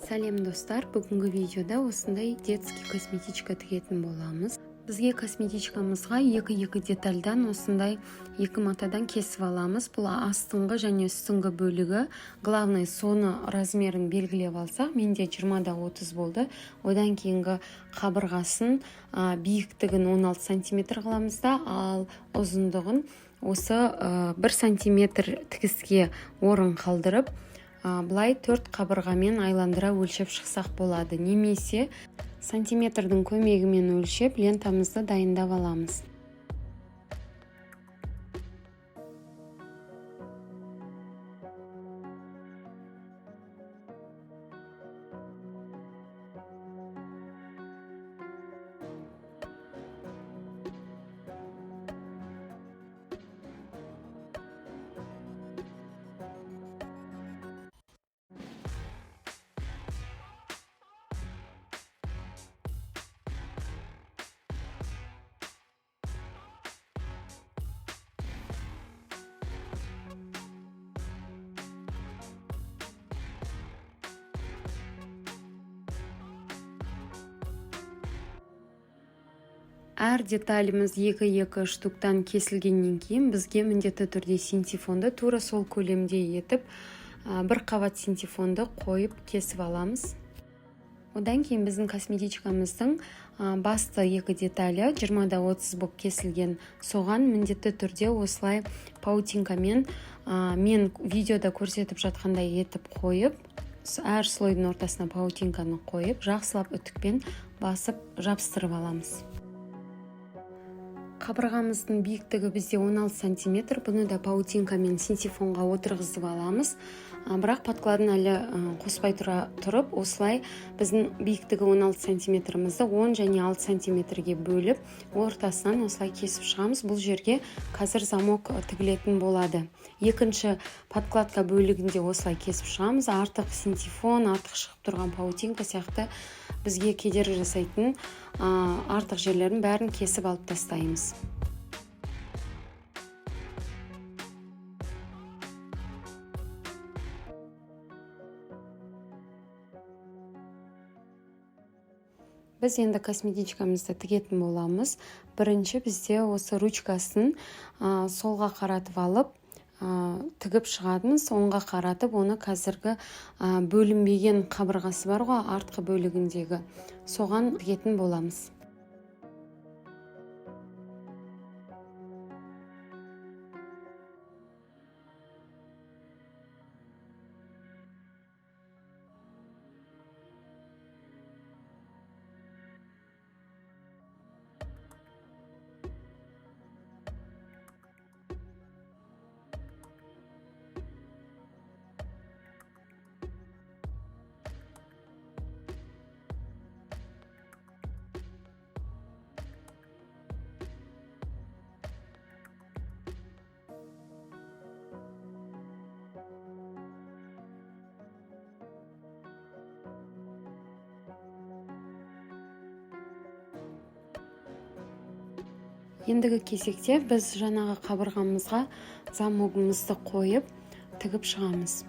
Сәлем достар, бүгінгі видеода осындай детский косметичка тігетін боламыз. Бізге косметичкамызға екі детальдан осындай екі матадан кесіп аламыз. Бұл астыңғы және үстіңгі бөлігі. Главный соны размерін белгілеп алсақ, менде 20-30 болды. Одан кейінгі қабырғасын биіктігін 16 см қыламыз да, ал ұзындығын осы 1 см тігіске орын қалдырып, былай 4 қабырғамен айландыра өлшеп шықсақ болады. Немесе сантиметрдің көмегімен өлшеп лентамызды дайындап аламыз. Әр деталіміз 2-2 штуктан кесілгеннен кейін бізге міндетті түрде синтифонды тура сол көлемде етіп, бір қабат синтифонды қойып кесіп аламыз. Одан кейін біздің косметичкамыздың басты 2 деталі 20-30 болып кесілген. Соған міндетті түрде осылай паутинкамен мен видеода көрсетіп жатқандай етіп қойып, әр слойдың ортасына паутинканы қойып, жақсылап үтікпен басып жабыстырып аламыз. Қабырғамыздың биіктігі бізде 16 см, бұны да паутинкамен синтифонға отырғызып аламыз. Бірақ подкладын әлі қоспай тұрып, осылай біздің биіктігі 16 см-мізді 10 және 6 см-ге бөліп, ортасынан осылай кесіп шығамыз. Бұл жерге қазір замок тігілетін болады. Екінші подкладка бөлігінде осылай кесіп шығамыз. Артық синтифон, артық шығып тұрған паутинка сияқты бізге кедергі жасайтын артық жерлерін бәрін кесіп алып тастаймыз. Біз енді косметичкамызды тігетін боламыз. Бірінші бізде осы ручкасын солға қаратып алып, тігіп шығадымыз. Оңға қаратып, оны қазіргі бөлінбеген қабырғасы бар ғой, артқы бөлігіндегі. Соған тігетін боламыз. Ендігі кезекте біз жаңағы қабырғамызға замогымызды қойып, тігіп шығамыз.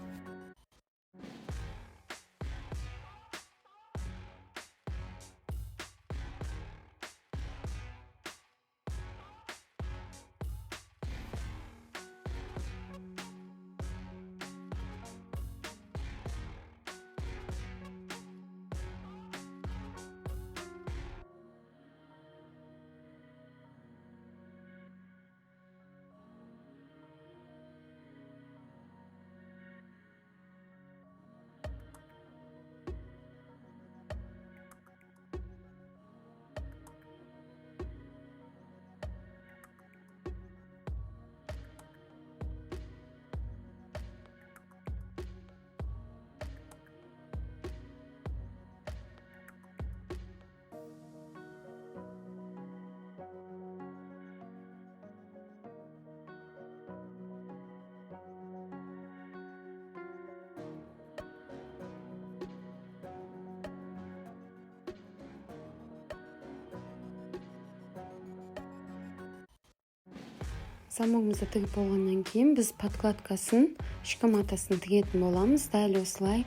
Замогымызды тігіп болғаннан кейін біз подкладкасын, ішкі матасын тігетін боламыз. Дәл осылай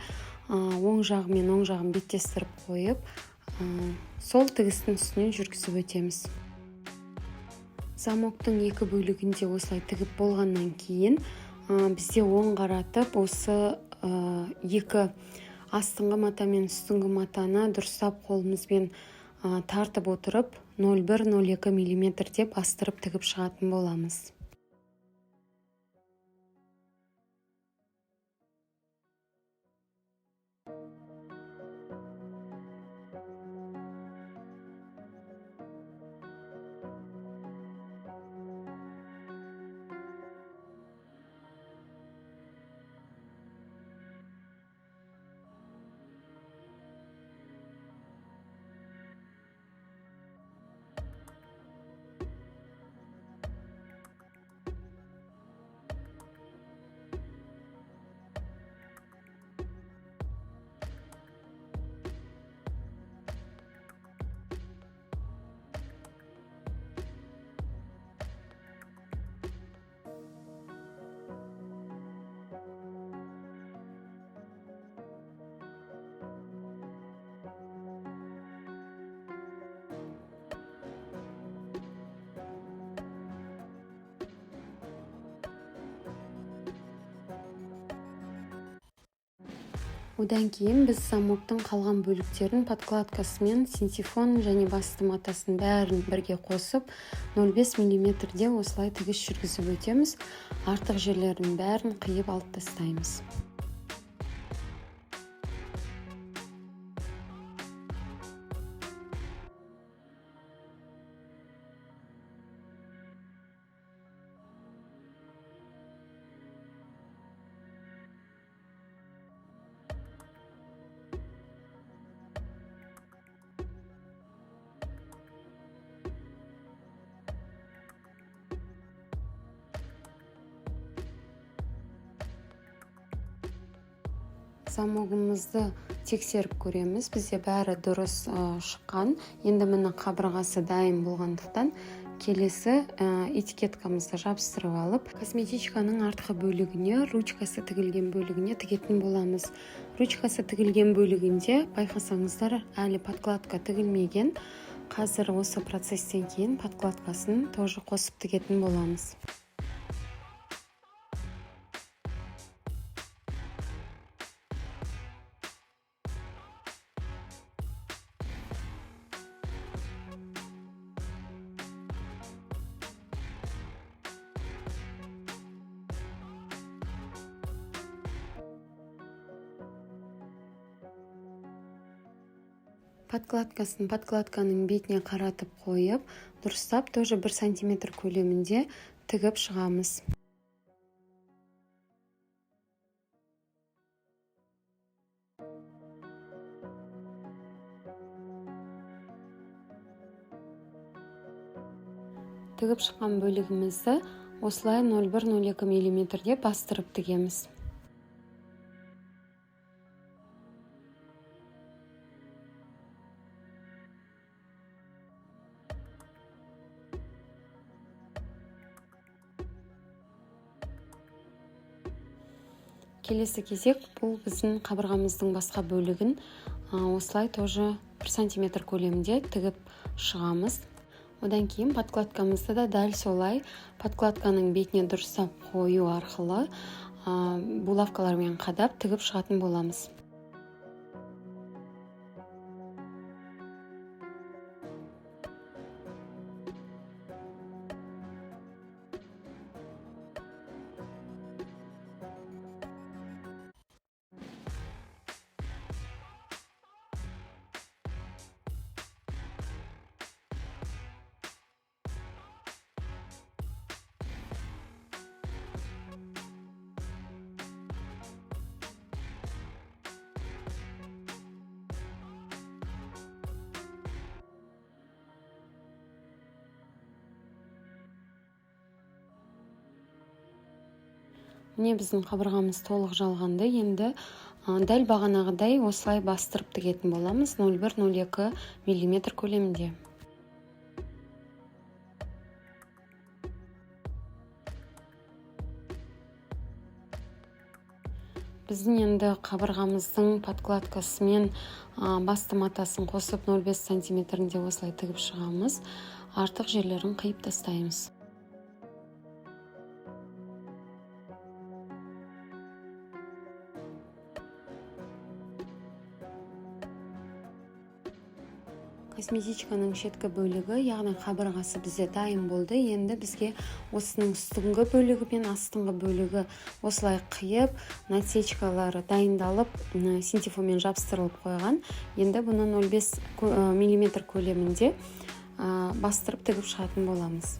оң жағымен оң жағын беттестіріп қойып, сол тігістің үстінен жүргізіп өтеміз. Замоктың екі бөлігінде осылай тігіп болғаннан кейін бізде оң қаратып осы екі астыңғы мата мен үстіңгі матаны дұрыстап қолымызбен тартып отырып 0,1-0,2 мм деп астырып тігіп шығатын боламыз. Одан кейін біз замоктың қалған бөліктерін подкладкасымен синтефон және басты матасын бәрін бірге қосып 0,5 мм осылай тігіс жүргізіп өтеміз. Артық жерлерін бәрін қиып алып тастаймыз. Замогымызды тексеріп көреміз. Бізде бәрі дұрыс шыққан. Енді міне қабырғасы дайын болғандықтан келесі этикеткамызды жабыстырып алып, косметичканың артқы бөлігіне, ручкасы тігілген бөлігіне тігетін боламыз. Ручкасы тігілген бөлігінде байқасаңыздар, әлі подкладка тігілмеген. Қазір осы процесстен кейін подкладкасын тоже қосып тігетін боламыз. Подкладканың бетіне қаратып қойып, дұрыстап тоже 1 см көлемінде тігіп шығамыз. Тігіп шыққан бөлігімізді осылай 0,1-0,2 мм деп бастырып тігеміз. Келесі кезек бұл біздің қабырғамыздың басқа бөлігін осылай тоже 1 см көлемінде тігіп шығамыз. Одан кейін подкладкамызды да дәл солай подкладканың бетіне дұрыстап қою арқылы булавкалармен қадап тігіп шығатын боламыз. Міне біздің қабырғамыз толық жалғанды. Енді дәл бағанағыдай осылай бастырып тігетін боламыз 0,1-0,2 мм көлемінде. Біздің енді қабырғамыздың подкладкасы мен басты матасын қосып 0,5 сантиметрінде осылай тігіп шығамыз. Артық жерлерін қиып тастаймыз. Косметичканың шеткі бөлігі, яғни қабырғасы бізде дайын болды. Енді бізге осының үстіңгі бөлігі мен астыңғы бөлігі осылай қиып, насечкалары дайындалып, синтифонмен жабыстырылып қойған. Енді бұны 0,5 мм көлемінде бастырып тігіп шығатын боламыз.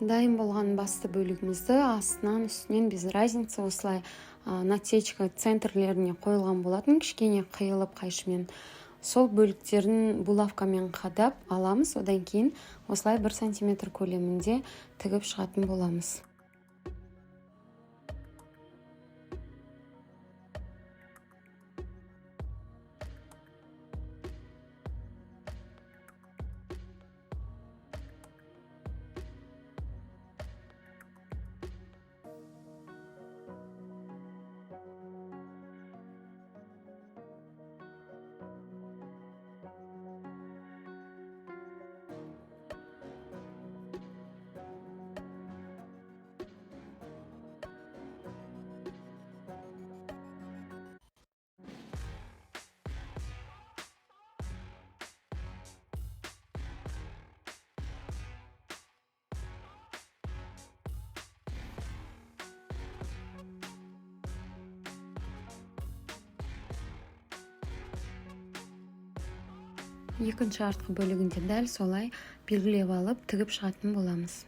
Дайын болған басты бөлігімізді астынан үстінен без разница осылай насечка центрлеріне қойылған болатын, кішкене қиылып қайшымен. Сол бөліктерін булавкамен қадап аламыз, одан кейін осылай 1 сантиметр көлемінде тігіп шығатын боламыз. Екінші артқы бөлігінде дәл солай белгілеп алып тігіп шығатын боламыз.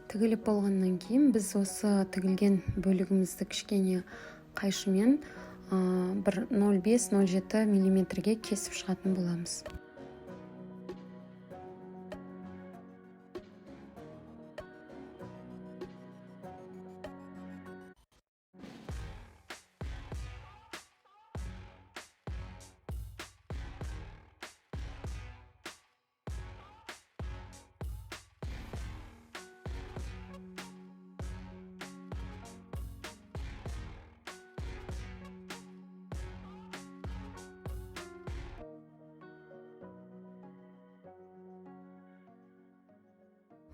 Тігіліп болғаннан кейін біз осы тігілген бөлігімізді кішкене қайшымен 0,5-0,7 мм-ге кесіп шығатын боламыз.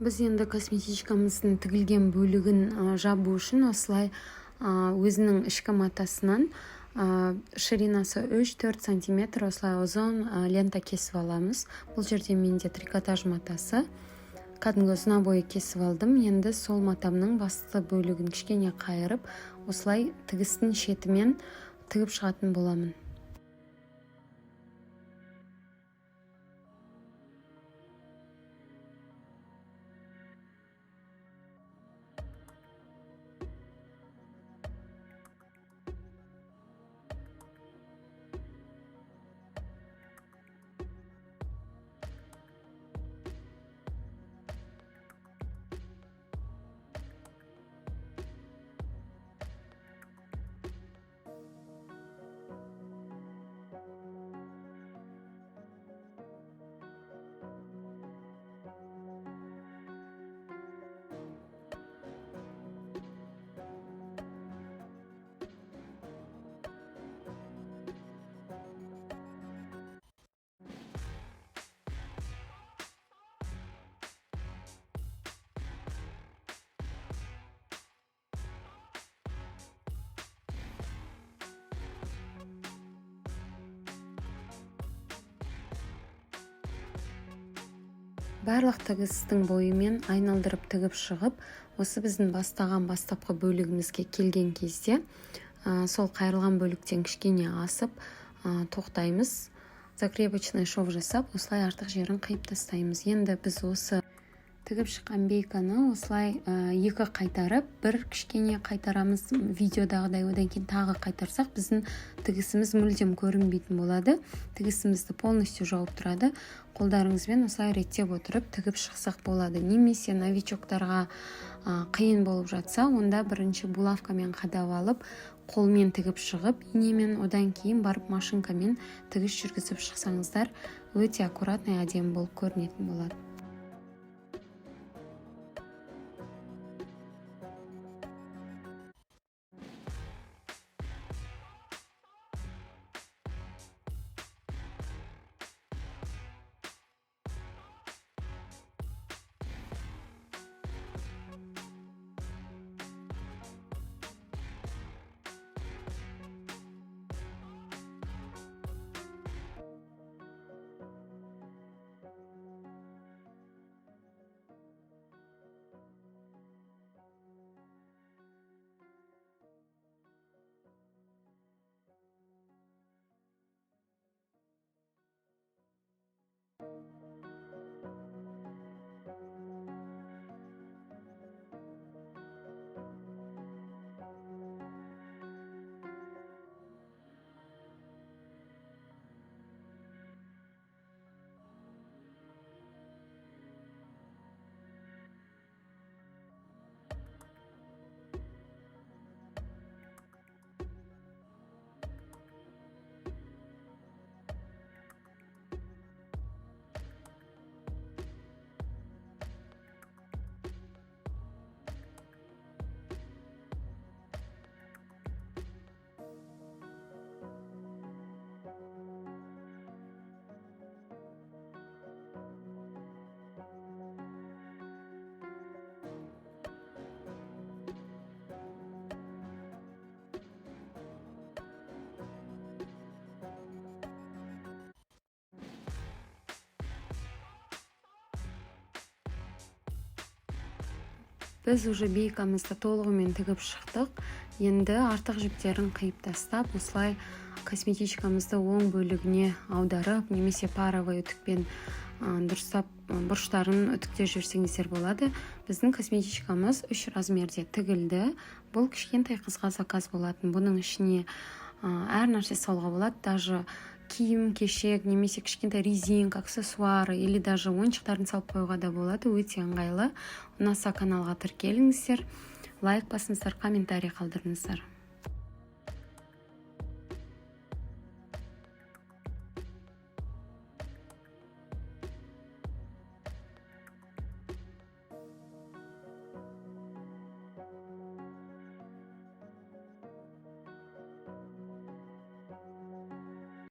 Біз енді косметичкамыздың тігілген бөлігін жабу үшін осылай өзінің ішкі матасынан ширинасы 3-4 сантиметр осылай ұзын лента кесіп аламыз. Бұл жерде менде трикотаж матасы. Кәдімгі ұзына кесіп алдым. Енді сол матамның басты бөлігін кішкене қайырып, осылай тігістің шетімен тігіп шығатын боламын. барлық тігістің бойымен айналдырып тігіп шығып, осы біздің бастаған бастапқы бөлігімізге келген кезде сол қайырылған бөліктен кішкене асып тоқтаймыз. Закрепочный шов жасап, осылай артық жерін қиып тастаймыз. Енді біз осы тігіп шыққан бейканы осылай екі қайтарып, бір кішкене қайтарамыз видеодағыдай, одан кейін тағы қайтарсақ, біздің тігісіміз мүлдем көрінбейтін болады. Тігісімізді полностью жауып тұрады. Қолдарыңызбен осылай реттеп отырып тігіп шықсақ болады. Немесе новичоктарға қиын болып жатса, онда бірінші булавкамен қадап алып, қолмен тігіп шығып, инемен, одан кейін барып машинкамен тігіс жүргізіп шықсаңыздар, өте аккуратный, әдемі болып көрінетін болады. Біз уже бейкамызды толығымен тігіп шықтық. Енді артық жіптерін қиып тастап, осылай косметичкамызды оң бөлігіне аударып, немесе паровой үтікпен дұрыстап бұрыштарын үтіктеп жіберсеңіздер болады. Біздің косметичкамыз 3 размерде тігілді. Бұл кішкентай қызға заказ болатын. Бұның ішіне әр нәрсе салуға болады, даже киім, кешек, немесе кішкентай резинка, аксессуары или даже ойыншықтарын салып қоюға да болады. Өте ыңғайлы. Ұнаса каналға тіркеліңіздер, лайк басыңыздар, комментарий қалдырыңыздар.